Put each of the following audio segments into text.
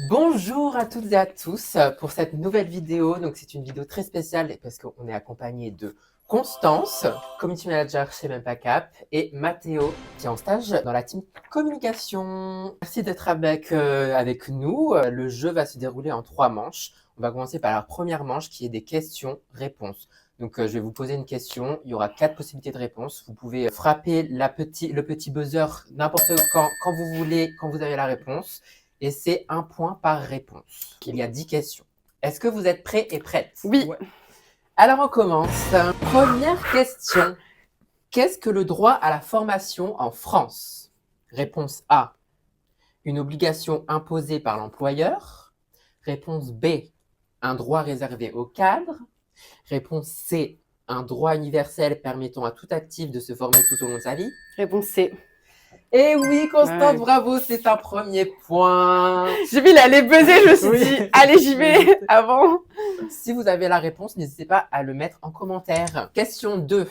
Bonjour à toutes et à tous pour cette nouvelle vidéo. Donc c'est une vidéo très spéciale parce qu'on est accompagné de Constance, community manager chez Mempacap, et Mathéo qui est en stage dans la team communication. Merci d'être avec nous. Le jeu va se dérouler en 3 manches. On va commencer par la première manche qui est des questions-réponses. Donc je vais vous poser une question, il y aura 4 possibilités de réponse. Vous pouvez frapper le petit buzzer n'importe quand vous voulez, quand vous avez la réponse. Et c'est 1 point par réponse. Il y a 10 questions. Est-ce que vous êtes prêts et prêtes? Oui. Ouais. Alors on commence. Première question. Qu'est-ce que le droit à la formation en France? Réponse A. Une obligation imposée par l'employeur. Réponse B. Un droit réservé aux cadres. Réponse C. Un droit universel permettant à tout actif de se former tout au long de sa vie. Réponse C. Eh oui, Constance, Ouais. bravo, c'est un premier point. J'ai vu, il allait buzzer, je me suis dit, allez, j'y vais avant. Si vous avez la réponse, n'hésitez pas à le mettre en commentaire. Question 2.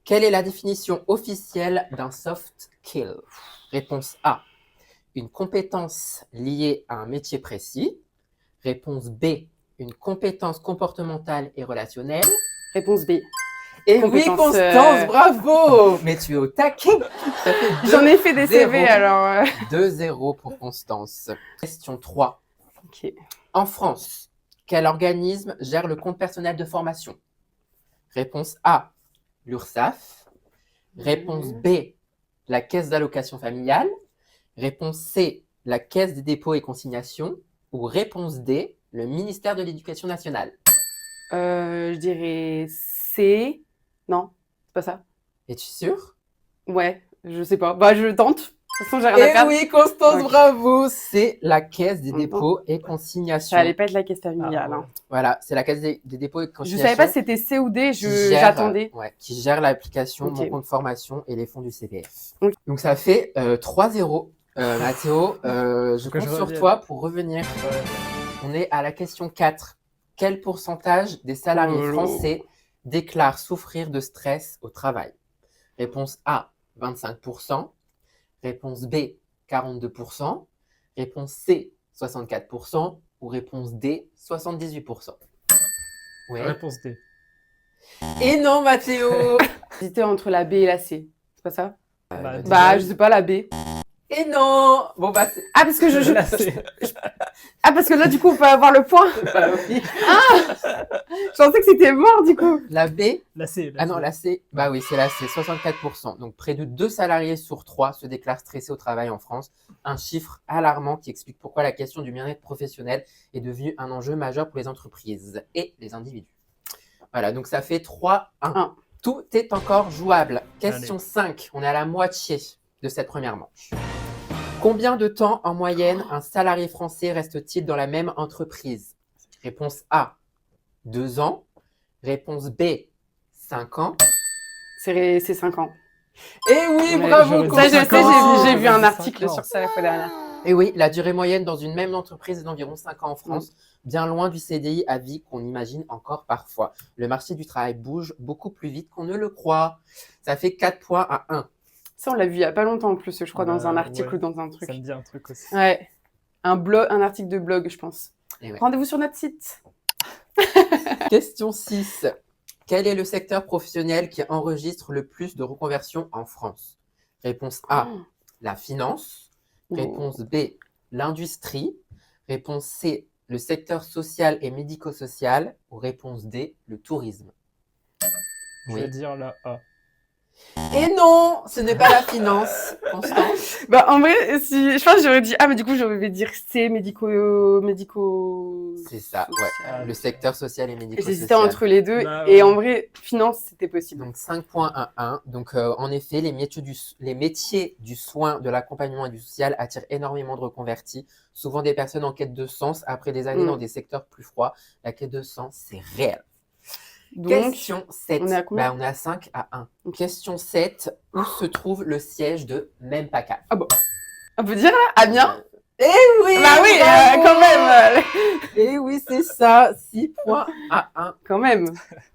Quelle est la définition officielle d'un soft skill? Réponse A. Une compétence liée à un métier précis. Réponse B. Une compétence comportementale et relationnelle. Réponse B. Et oui, Compétence, Constance, bravo. Mais tu es au taquet. Ça fait J'en ai fait des 0. CV, alors... 2-0 pour Constance. Question 3. Ok. En France, quel organisme gère le compte personnel de formation? Réponse A, l'URSSAF. Réponse B, la caisse d'allocation familiale. Réponse C, la caisse des dépôts et consignations. Ou réponse D, le ministère de l'Éducation nationale. Je dirais C. Non, c'est pas ça. Es-tu sûre? Ouais, je sais pas. Bah, je tente. De toute façon, j'ai rien à Eh perdre. oui, Constance, Ok. bravo. C'est la caisse des Attends. dépôts et Ça consignations. allait pas être la caisse familiale. Ah, hein. Voilà, c'est la caisse des dépôts et Je consignations. savais pas si c'était C ou D, qui gère, j'attendais. qui gère l'application Ok. Mon compte formation et les fonds du CPF. Ok. Donc ça fait 3-0. Mathéo, je Que compte je sur revienne. toi pour revenir. Ouais. On est à la question 4. Quel pourcentage des salariés Oh là. français déclarent souffrir de stress au travail? Réponse A, 25%. Réponse B, 42%. Réponse C, 64%. Ou réponse D, 78%. Oui. Réponse D. Et non, Mathéo. J'hésitais entre la B et la C. C'est pas ça? Bah, Bah, je sais pas, la B. Et non. Bon, bah, c'est... Ah, parce que Là, c'est- Ah, parce que là, du coup, on peut avoir le point. Bah oui. Je pensais que c'était mort, du coup. La B. Là, c'est. Ah non, la C. Bah oui, c'est la C, 64%. Donc, près de 2 salariés sur 3 se déclarent stressés au travail en France. Un chiffre alarmant qui explique pourquoi la question du bien-être professionnel est devenue un enjeu majeur pour les entreprises et les individus. Voilà, donc ça fait 3-1. Un. Tout est encore jouable. Question 5. On est à la moitié de cette première manche. Combien de temps en moyenne un salarié français reste-t-il dans la même entreprise? Réponse A, 2 ans. Réponse B, 5 ans. C'est 5 ans. Eh oui, Mais bravo, j'aurais dit Ça, je sais, cinq ans. j'ai vu un Cinq article ans. sur ça la fois dernière. Et oui, la durée moyenne dans une même entreprise est d'environ 5 ans en France, bien loin du CDI à vie qu'on imagine encore parfois. Le marché du travail bouge beaucoup plus vite qu'on ne le croit. Ça fait 4 points à 1. Ça, on l'a vu il y a pas longtemps en plus, je crois, dans un article ouais. ou dans un truc. Ça me dit un truc aussi. Ouais. Un article de blog, je pense. Et ouais. Rendez-vous sur notre site. Question 6. Quel est le secteur professionnel qui enregistre le plus de reconversions en France? Réponse A, la finance. Réponse B, l'industrie. Réponse C, le secteur social et médico-social. Ou réponse D, le tourisme. Je vais dire la A. Et non, ce n'est pas la finance, Constance. Bah, en vrai, si, je pense que j'aurais dit, ah, mais du coup, j'aurais dire C, médico. C'est ça, ouais. Ah, Le secteur social et médico-social. J'hésitais entre les deux. Bah, Et ouais. en vrai, finance, c'était possible. Donc 5 points à 1. Donc en effet, les métiers du soin, de l'accompagnement et du social attirent énormément de reconvertis, souvent des personnes en quête de sens après des années dans des secteurs plus froids. La quête de sens, c'est réel. Donc, Question 7. on est à combien? On est à 5 à 1. Question 7. Où se trouve le siège de Mempacap? on peut dire là, Amiens? Eh oui! Bah oui, bravo! quand même. Eh oui, c'est ça. 6 points à 1. Quand même.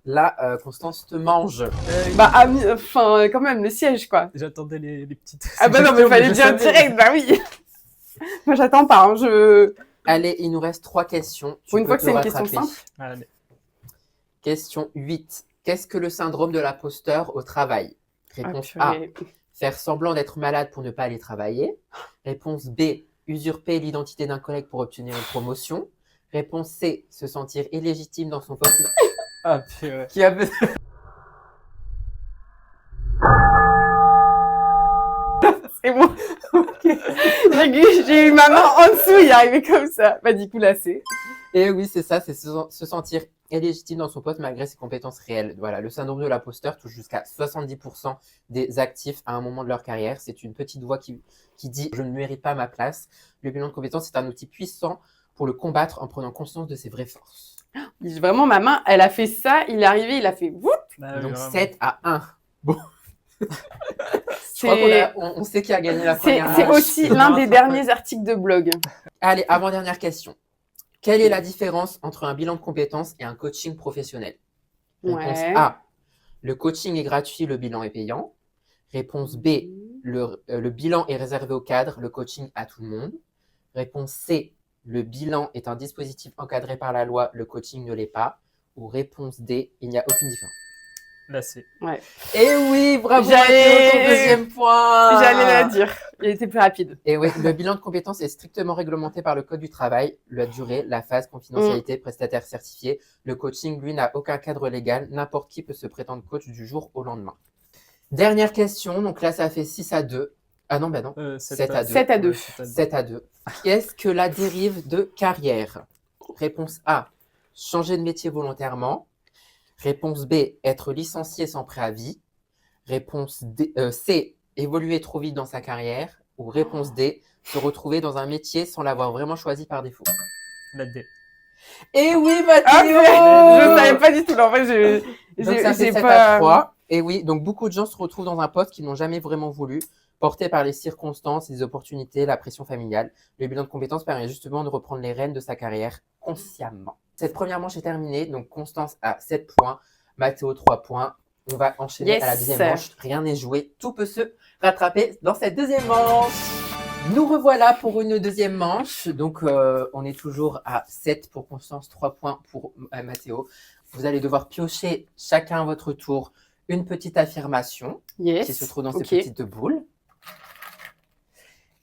Là, Constance te mange. Bah, Amiens, enfin, quand même, le siège, quoi. J'attendais les petites. Ah bah non, mais il fallait dire savais. direct, bah oui. Moi, j'attends pas. Hein, Allez, il nous reste 3 questions. Pour une peux fois que te c'est une question rattraper. simple. Allez. Question 8. Qu'est-ce que le syndrome de l'imposteur au travail? Réponse Ah, A. purée. Faire semblant d'être malade pour ne pas aller travailler. Réponse B. Usurper l'identité d'un collègue pour obtenir une promotion. Réponse C. Se sentir illégitime dans son poste. Ah, purée. Qui a besoin. C'est bon. Ok. J'ai eu ma main en dessous, il est arrivé comme ça. Bah, du coup, là, c'est. Et oui, c'est ça, c'est se sentir illégitime dans son poste malgré ses compétences réelles. Voilà, le syndrome de l'imposteur touche jusqu'à 70% des actifs à un moment de leur carrière. C'est une petite voix qui dit « je ne mérite pas ma place ». Le bilan de compétences est un outil puissant pour le combattre en prenant conscience de ses vraies forces. Vraiment, ma main, elle a fait ça, il est arrivé, il a fait woup. Ah oui, Donc vraiment. 7-1. Bon. Je crois qu'on sait qui a gagné la première C'est manche. aussi l'un des derniers articles de blog. Allez, avant-dernière question. Quelle est la différence entre un bilan de compétences et un coaching professionnel? Réponse Ouais. A. Le coaching est gratuit, le bilan est payant. Réponse B. Le bilan est réservé aux cadres, le coaching à tout le monde. Réponse C. Le bilan est un dispositif encadré par la loi, le coaching ne l'est pas. Ou réponse D. Il n'y a aucune différence. Là, c'est. Et oui, bravo J'allais- Mathéo, ton deuxième point. J'allais la dire. Il était plus rapide. Et oui, le bilan de compétences est strictement réglementé par le Code du travail, la durée, la phase, confidentialité, prestataire certifié. Le coaching, lui, n'a aucun cadre légal. N'importe qui peut se prétendre coach du jour au lendemain. Dernière question. Donc là, ça fait 6-2. Ah non, bah non. 7-2. 7-2. 7-2. Qu'est-ce que la dérive de carrière? Réponse A. Changer de métier volontairement. Réponse B. Être licencié sans préavis. Réponse C. Évoluer trop vite dans sa carrière. Ou réponse D. Se retrouver dans un métier sans l'avoir vraiment choisi par défaut. La D. Et oui, Ah, Mathéo! je savais pas du tout. En fait, Donc ça fait j'ai 7-3. Et oui, donc beaucoup de gens se retrouvent dans un poste qu'ils n'ont jamais vraiment voulu, portés par les circonstances, les opportunités, la pression familiale. Le bilan de compétences permet justement de reprendre les rênes de sa carrière consciemment. Cette première manche est terminée, donc Constance a 7 points, Mathéo 3 points. On va enchaîner à la deuxième manche. Rien n'est joué, tout peut se rattraper dans cette deuxième manche. Nous revoilà pour une deuxième manche. Donc, on est toujours à 7 pour Constance, 3 points pour Mathéo. Vous allez devoir piocher chacun à votre tour une petite affirmation qui se trouve dans ces petites boules.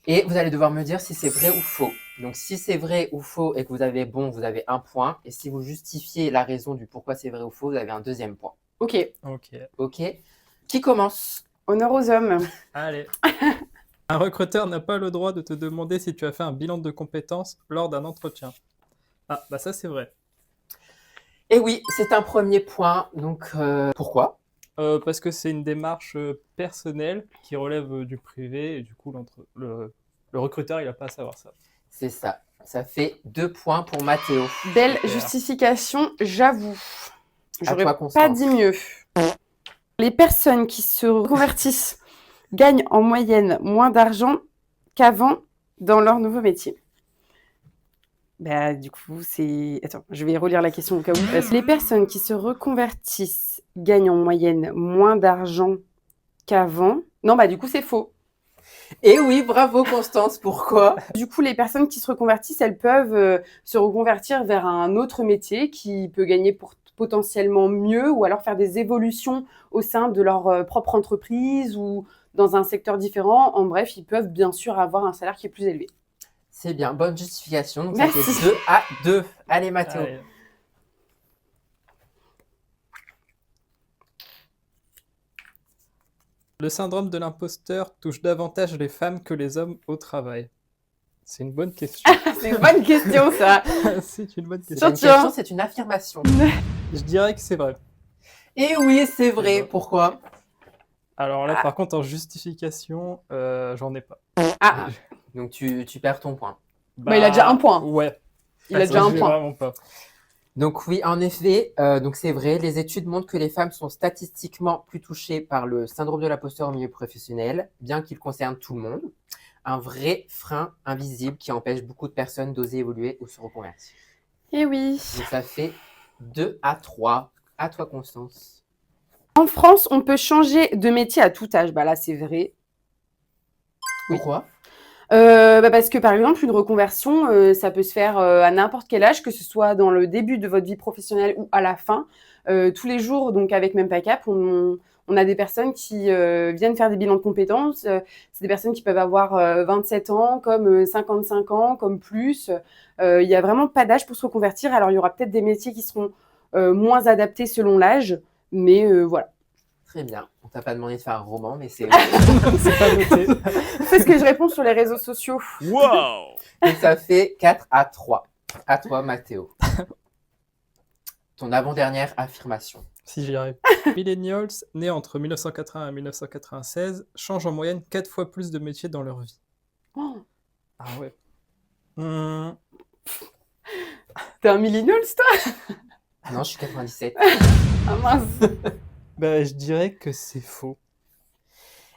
Et vous allez devoir me dire si c'est vrai ou faux. Donc, si c'est vrai ou faux et que vous avez bon, vous avez 1 point. Et si vous justifiez la raison du pourquoi c'est vrai ou faux, vous avez un deuxième point. Ok. Ok. Qui commence? Honneur aux hommes. Allez. Un recruteur n'a pas le droit de te demander si tu as fait un bilan de compétences lors d'un entretien. Ah, bah ça c'est vrai. Et oui, c'est un premier point. Donc, pourquoi? Parce que c'est une démarche personnelle qui relève du privé et du coup le recruteur il n'a pas à savoir ça. C'est ça. Ça fait 2 points pour Mathéo. Belle Super. justification, j'avoue. À J'aurais toi, pas Constance. dit mieux. Les personnes qui se reconvertissent gagnent en moyenne moins d'argent qu'avant dans leur nouveau métier. Bah, du coup, c'est... Attends, je vais relire la question au cas où. Les personnes qui se reconvertissent gagnent en moyenne moins d'argent qu'avant. Non, bah du coup, c'est faux. Et oui, bravo Constance. Pourquoi? Du coup, les personnes qui se reconvertissent, elles peuvent se reconvertir vers un autre métier qui peut gagner potentiellement mieux ou alors faire des évolutions au sein de leur propre entreprise ou dans un secteur différent. En bref, ils peuvent bien sûr avoir un salaire qui est plus élevé. C'est bien, bonne justification. Donc, Merci. ça fait 2-2. Allez, Mathéo. Allez. Le syndrome de l'imposteur touche davantage les femmes que les hommes au travail. C'est une bonne question. C'est une bonne question, ça. C'est une bonne C'est question. pas une question, c'est une affirmation. Je dirais que c'est vrai. Et oui, c'est vrai. C'est vrai. Pourquoi? Alors là, par contre, en justification, j'en ai pas. Ah, Donc, tu perds ton point. Bah, il a déjà un point. Ouais. il a déjà un J'ai point. Vraiment pas. Donc oui, en effet, donc c'est vrai, les études montrent que les femmes sont statistiquement plus touchées par le syndrome de l'imposteur au milieu professionnel, bien qu'il concerne tout le monde. Un vrai frein invisible qui empêche beaucoup de personnes d'oser évoluer ou se reconvertir. Eh oui. Donc ça fait 2-3. À toi, Constance. En France, on peut changer de métier à tout âge. Bah là, c'est vrai. Pourquoi? Parce que par exemple, une reconversion, ça peut se faire à n'importe quel âge, que ce soit dans le début de votre vie professionnelle ou à la fin. Tous les jours, donc avec MempaCap, on a des personnes qui viennent faire des bilans de compétences. C'est des personnes qui peuvent avoir 27 ans, comme 55 ans, comme plus. Il n'y a vraiment pas d'âge pour se reconvertir. Alors, il y aura peut-être des métiers qui seront moins adaptés selon l'âge, mais voilà. Très bien. On t'a pas demandé de faire un roman, mais c'est C'est pas noté. C'est ce que je réponds sur les réseaux sociaux. Wow! Donc ça fait 4-3. À toi, Mathéo. Ton avant-dernière affirmation. Si j'y arrive. Millennials, nés entre 1980 et 1996, changent en moyenne 4 fois plus de métiers dans leur vie. Oh, Ah ouais. t'es un millennial, toi? Non, je suis 97. Ah mince. Bah, je dirais que c'est faux.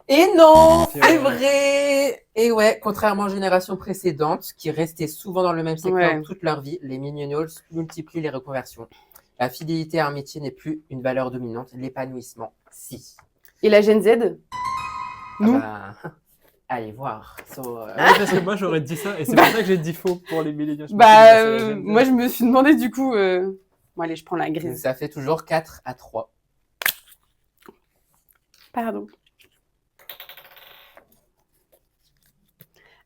Et non, C'est c'est vrai. vrai. Et ouais, contrairement aux générations précédentes, qui restaient souvent dans le même secteur Ouais. toute leur vie, les millennials multiplient les reconversions. La fidélité à un métier n'est plus une valeur dominante, l'épanouissement, si. Et la Gen Z? Nous? Ah bah, allez voir. Ouais, parce que moi, j'aurais dit ça, et c'est pour ça que j'ai dit faux pour les milléniaux. Je me suis dit, Bah, c'est la Gen Z. moi, je me suis demandé du coup. Bon, allez, je prends la Donc, grise. ça fait toujours 4-3. Pardon.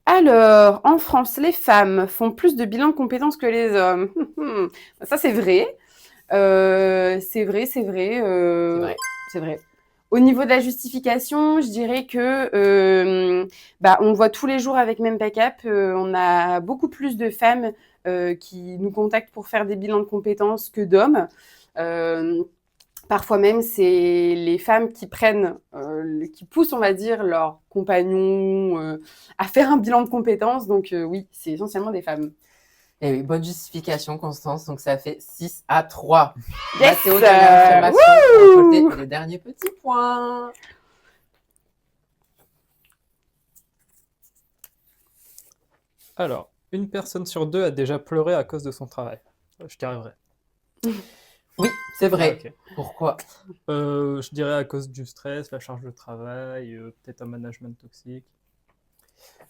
Alors, en France, les femmes font plus de bilans de compétences que les hommes. Ça, c'est vrai. C'est vrai. C'est vrai. C'est vrai. Au niveau de la justification, je dirais que on le voit tous les jours avec MempaCap. On a beaucoup plus de femmes qui nous contactent pour faire des bilans de compétences que d'hommes. Parfois même, c'est les femmes qui qui poussent, on va dire, leurs compagnons à faire un bilan de compétences. Donc oui, c'est essentiellement des femmes. Et oui, bonne justification, Constance. Donc ça fait 6-3. Yes! Mathéo, dernière affirmation pour récolter le dernier petit point. Alors, une personne sur deux a déjà pleuré à cause de son travail. Je t'y arriverai. Oui, c'est vrai. Ah, ok. Pourquoi? Je dirais à cause du stress, la charge de travail, peut-être un management toxique.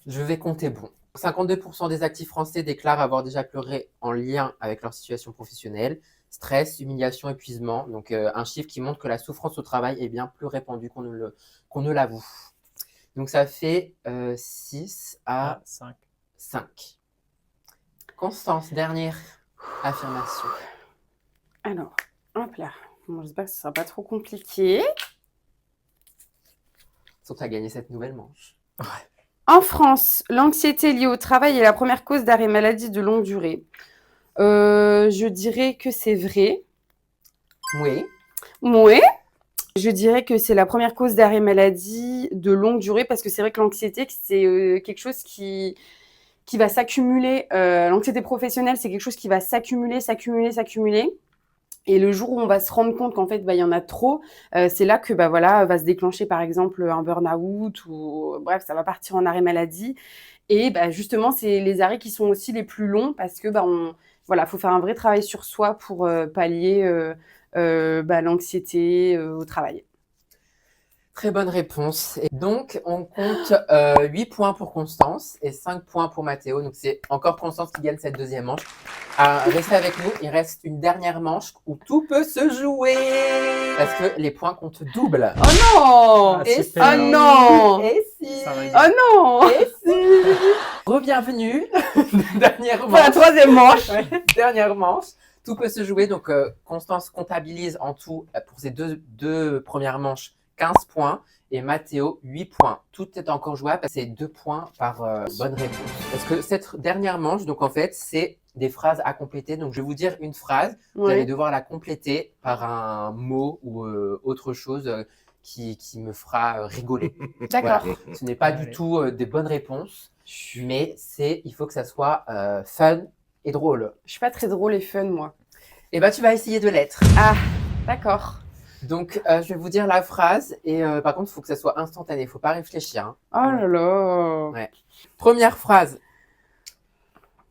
Je vais compter bon. 52% des actifs français déclarent avoir déjà pleuré en lien avec leur situation professionnelle. Stress, humiliation, épuisement. Donc un chiffre qui montre que la souffrance au travail est bien plus répandue qu'on ne l'avoue. Donc ça fait 6-5. 5. Constance, dernière affirmation. Alors, hop là. Bon, j'espère que ce sera pas trop compliqué. Sauf que tu as gagné cette nouvelle manche. En France, l'anxiété liée au travail est la première cause d'arrêt maladie de longue durée. Je dirais que c'est vrai. Oui. Oui. Je dirais que c'est la première cause d'arrêt maladie de longue durée parce que c'est vrai que l'anxiété, c'est quelque chose qui va s'accumuler. L'anxiété professionnelle, c'est quelque chose qui va s'accumuler. Et le jour où on va se rendre compte qu'en fait, il y en a trop, c'est là que va se déclencher par exemple un burn-out ou bref, ça va partir en arrêt maladie. Et justement, c'est les arrêts qui sont aussi les plus longs parce que faut faire un vrai travail sur soi pour pallier l'anxiété au travail. Très bonne réponse. Et donc, on compte 8 points pour Constance et 5 points pour Mathéo. Donc, c'est encore Constance qui gagne cette deuxième manche. Restez avec nous. Il reste une dernière manche où tout peut se jouer. Parce que les points comptent double. Oh non! Ah, Et super. Oh non! Et si Ça rigole. Oh non! Et si Re-bienvenue. Dernière Pour la manche. troisième manche. Ouais, dernière manche. Tout peut se jouer. Donc, Constance comptabilise en tout pour ces deux premières manches 15 points et Mathéo 8 points. Tout est encore jouable. C'est 2 points par bonne réponse. Parce que cette dernière manche, donc en fait, c'est des phrases à compléter. Donc, je vais vous dire une phrase. Vous allez devoir la compléter par un mot ou autre chose qui me fera rigoler. D'accord. Voilà. Ce n'est pas du tout des bonnes réponses, mais il faut que ça soit fun et drôle. Je suis pas très drôle et fun, moi. Et tu vas essayer de l'être. Ah, d'accord. Donc, je vais vous dire la phrase et par contre, il faut que ça soit instantané. Il ne faut pas réfléchir. Hein. Oh là là. Ouais. Première phrase.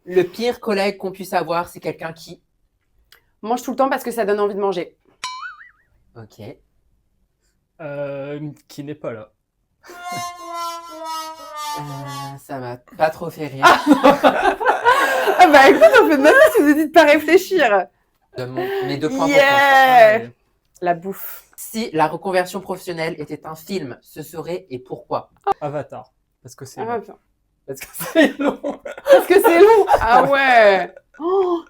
Le pire collègue qu'on puisse avoir, c'est quelqu'un qui… Mange tout le temps parce que ça donne envie de manger. Ok. Qui n'est pas là. Ça m'a pas trop fait rire. Ah bah écoute, on fait de même si vous dites pas réfléchir. Mes 2 points pour Yeah. Constance. La bouffe. Si la reconversion professionnelle était un film, ce serait et pourquoi? Avatar. Parce que c'est. Ah, bien. Parce que c'est long. Parce que c'est long. Ah ouais. Oh.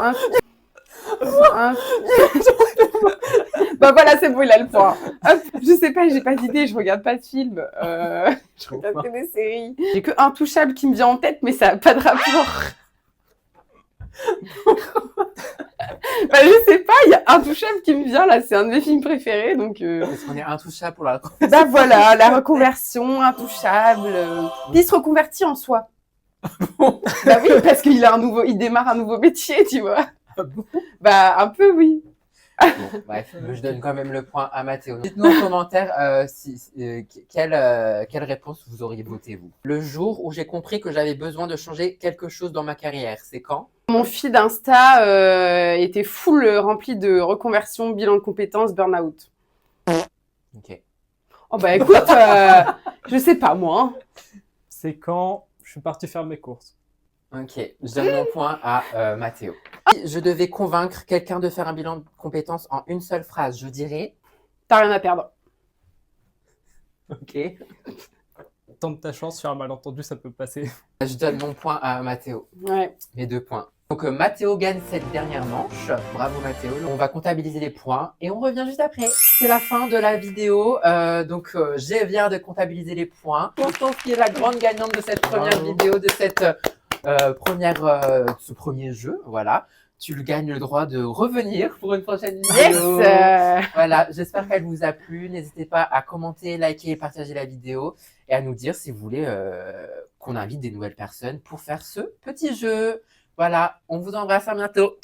Un- un- Bah voilà, c'est bon, il a le point. Hop, je sais pas, j'ai pas d'idée, je regarde pas de film. Je regarde que des séries. J'ai que Intouchable qui me vient en tête, mais ça a pas de rapport. Bah je sais pas, il y a Intouchable qui me vient là, c'est un de mes films préférés, donc... Parce qu'on est intouchable pour la Bah voilà, la reconversion, Intouchable. Il se reconvertit en soi. Bah oui, parce il démarre un nouveau métier, tu vois. Ah bon. Bah un peu oui. Bon, bref, je donne quand même le point à Mathéo. Dites-nous en commentaire quelle réponse vous auriez voté, vous. Le jour où j'ai compris que j'avais besoin de changer quelque chose dans ma carrière, c'est quand? Mon feed Insta était full rempli de reconversion, bilan de compétences, burn-out. Ok. Oh bah écoute, je sais pas moi. Hein. C'est quand je suis parti faire mes courses. Ok, je donne mon point à Mathéo. Si je devais convaincre quelqu'un de faire un bilan de compétences en une seule phrase, je dirais... T'as rien à perdre. Ok. Tente ta chance, sur un malentendu, ça peut passer. Je donne mon point à Mathéo. Ouais. Mes 2 points. Donc Mathéo gagne cette dernière manche. Bravo Mathéo. On va comptabiliser les points et on revient juste après. C'est la fin de la vidéo. Je viens de comptabiliser les points. Constance qui est la grande gagnante de cette première Bravo. vidéo, de cette ce premier jeu. Voilà. Tu lui gagnes le droit de revenir pour une prochaine Yes. vidéo. Voilà, j'espère qu'elle vous a plu. N'hésitez pas à commenter, liker et partager la vidéo et à nous dire si vous voulez qu'on invite des nouvelles personnes pour faire ce petit jeu. Voilà, on vous embrasse, à bientôt.